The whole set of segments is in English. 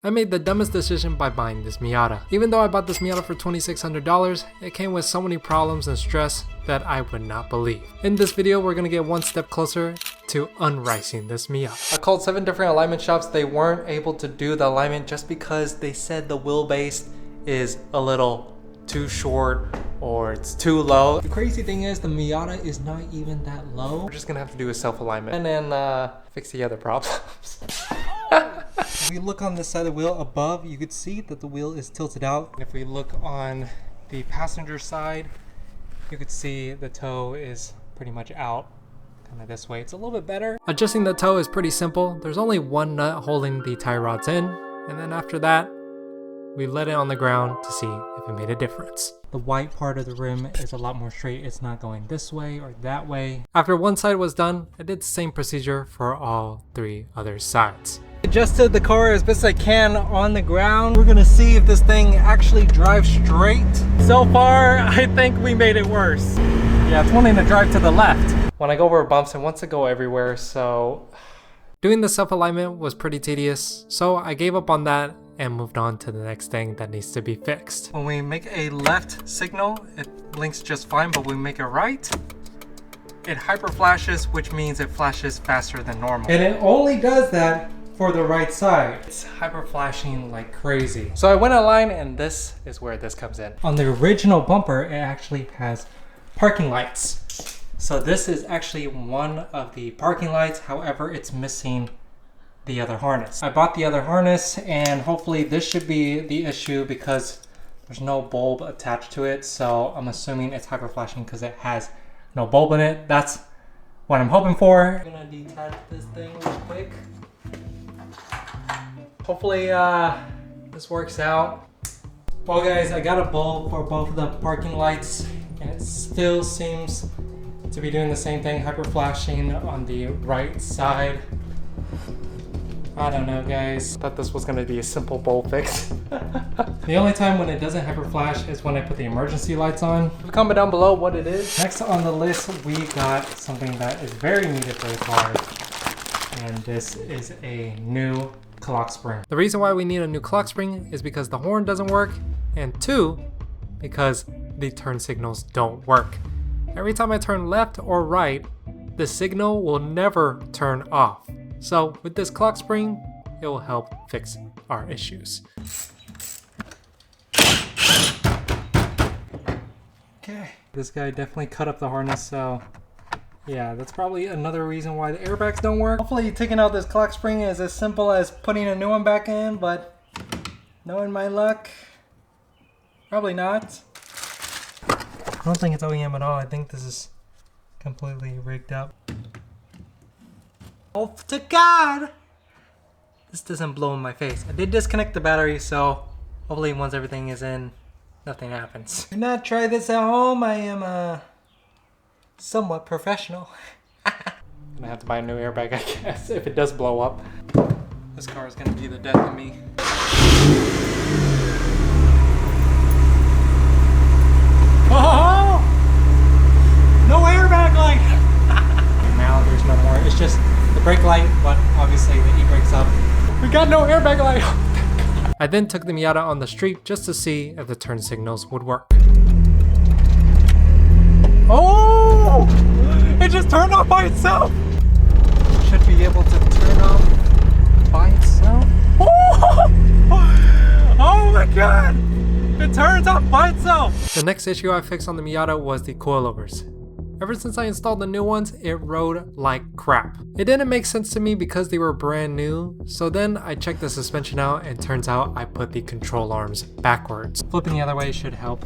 I made the dumbest decision by buying this Miata. Even though I bought this Miata for $2,600, it came with so many problems and stress that I would not believe. In this video, we're gonna get one step closer to unricing this Miata. I called 7 different alignment shops. They weren't able to do the alignment just because they said the wheelbase is a little too short or it's too low. The crazy thing is the Miata is not even that low. We're just gonna have to do a self-alignment and then fix the other problems. If we look on this side of the wheel above, you could see that the wheel is tilted out. And if we look on the passenger side, you could see the toe is pretty much out, kind of this way. It's a little bit better. Adjusting the toe is pretty simple. There's only one nut holding the tie rods in, and then after that, we let it on the ground to see if it made a difference. The white part of the rim is a lot more straight. It's not going this way or that way. After one side was done, I did the same procedure for all 3 other sides. Adjusted the car as best I can on the ground. We're gonna see if this thing actually drives straight. So far, I think we made it worse. Yeah, it's wanting to drive to the left when I go over bumps, and wants to go everywhere, so doing the self-alignment was pretty tedious, so I gave up on that and moved on to the next thing that needs to be fixed. When we make a left signal, it blinks just fine, but when we make a right, it hyper flashes, which means it flashes faster than normal. And it only does that for the right side. It's hyper flashing like crazy. So I went online, and this is where this comes in. On the original bumper, it actually has parking lights. So this is actually one of the parking lights. However, it's missing the other harness. I bought the other harness, and hopefully this should be the issue because there's no bulb attached to it. So I'm assuming it's hyper flashing because it has no bulb in it. That's what I'm hoping for. I'm gonna detach this thing real quick. Hopefully this works out. Well guys, I got a bulb for both of the parking lights, and it still seems to be doing the same thing, hyper flashing on the right side. I don't know guys. Thought this was gonna be a simple bulb fix. The only time when it doesn't hyper flash is when I put the emergency lights on. Comment down below what it is. Next on the list, we got something that is very needed for the car. And this is a new clock spring. The reason why we need a new clock spring is because the horn doesn't work, and 2, because the turn signals don't work. Every time I turn left or right, the signal will never turn off. So with this clock spring, it will help fix our issues. Okay, this guy definitely cut up the harness, so yeah, that's probably another reason why the airbags don't work. Hopefully taking out this clock spring is as simple as putting a new one back in, but knowing my luck, probably not. I don't think it's OEM at all. I think this is completely rigged up. Oh, to God! This doesn't blow in my face. I did disconnect the battery, so hopefully once everything is in, nothing happens. Do not try this at home. I am somewhat professional. I'm gonna have to buy a new airbag, I guess, if it does blow up. This car is gonna be the death of me. Oh! No airbag light! Now there's no more. It's just the brake light, but obviously the e-brake's up. We got no airbag light! I then took the Miata on the street just to see if the turn signals would work. Oh! It just turned off by itself! Should be able to turn off by itself. Oh! Oh my God! It turns off by itself! The next issue I fixed on the Miata was the coilovers. Ever since I installed the new ones, it rode like crap. It didn't make sense to me because they were brand new, so then I checked the suspension out, and turns out I put the control arms backwards. Flipping the other way should help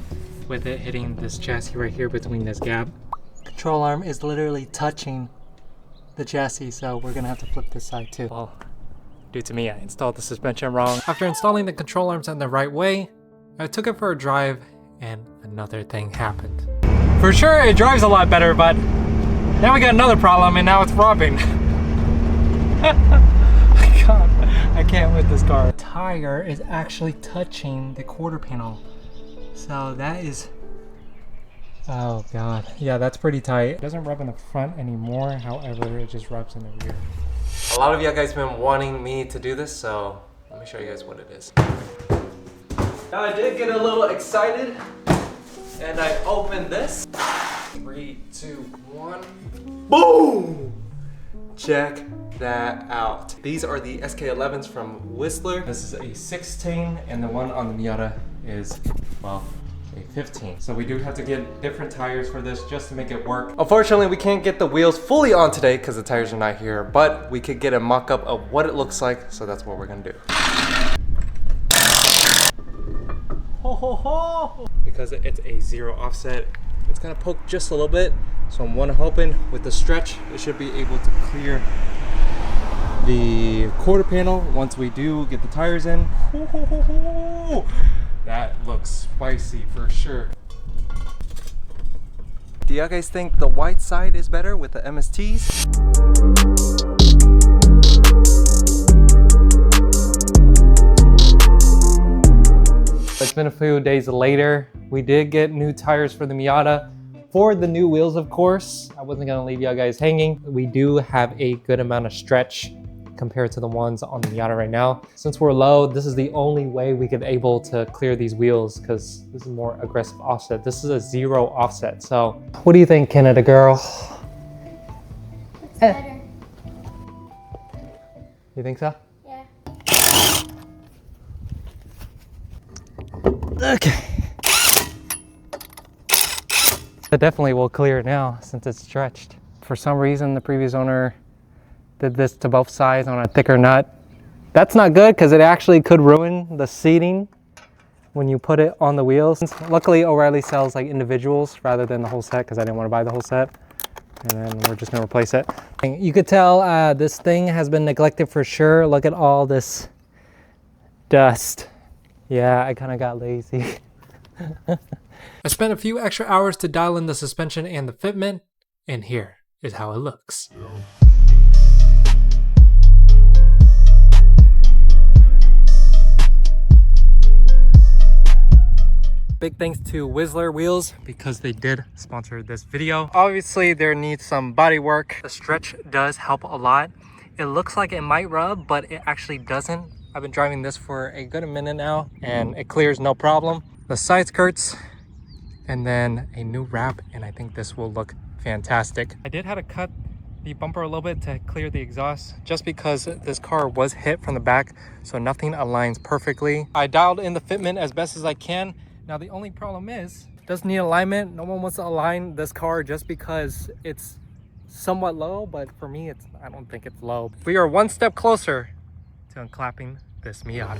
with it hitting this chassis right here between this gap. Control arm is literally touching the chassis, so we're gonna have to flip this side too. Well, due to me, I installed the suspension wrong. After installing the control arms in the right way, I took it for a drive, and another thing happened. For sure, it drives a lot better, but now we got another problem, and now it's rubbing. God, I can't with this car. The tire is actually touching the quarter panel. So that is, oh God. Yeah, that's pretty tight. It doesn't rub in the front anymore. However, it just rubs in the rear. A lot of you guys have been wanting me to do this, so I'm me show you guys what it is. Now I did get a little excited and I opened this. 3, 2, 1. Boom! Check that out. These are the SK11s from Whistler. This is a 16 and the one on the Miata is, well, a 15. So we do have to get different tires for this just to make it work. Unfortunately, we can't get the wheels fully on today because the tires are not here, but we could get a mock-up of what it looks like, so that's what we're gonna do. Ho ho ho! Because it's a 0 offset, it's gonna poke just a little bit, so I'm hoping with the stretch, it should be able to clear the quarter panel once we do get the tires in. Ho, ho, ho, ho. That looks spicy for sure. Do y'all guys think the white side is better with the MSTs? It's been a few days later. We did get new tires for the Miata. For the new wheels, of course. I wasn't gonna leave y'all guys hanging. We do have a good amount of stretch compared to the ones on the Miata right now. Since we're low, this is the only way we could able to clear these wheels because this is more aggressive offset. This is a 0 offset. So what do you think, Canada girl? It's better. You think so? Yeah. Okay. It definitely will clear it now since it's stretched. For some reason, the previous owner did this to both sides on a thicker nut. That's not good because it actually could ruin the seating when you put it on the wheels. Luckily, O'Reilly sells like individuals rather than the whole set because I didn't want to buy the whole set. And then we're just gonna replace it. You could tell this thing has been neglected for sure. Look at all this dust. Yeah, I kind of got lazy. I spent a few extra hours to dial in the suspension and the fitment, and here is how it looks. Big thanks to Whistler Wheels because they did sponsor this video. Obviously, there needs some body work. The stretch does help a lot. It looks like it might rub, but it actually doesn't. I've been driving this for a good minute now, and it clears no problem. The side skirts, and then a new wrap, and I think this will look fantastic. I did have to cut the bumper a little bit to clear the exhaust just because this car was hit from the back, so nothing aligns perfectly. I dialed in the fitment as best as I can. Now the only problem is, it does need alignment. No one wants to align this car just because it's somewhat low, but for me, I don't think it's low. We are one step closer to unclapping this Miata.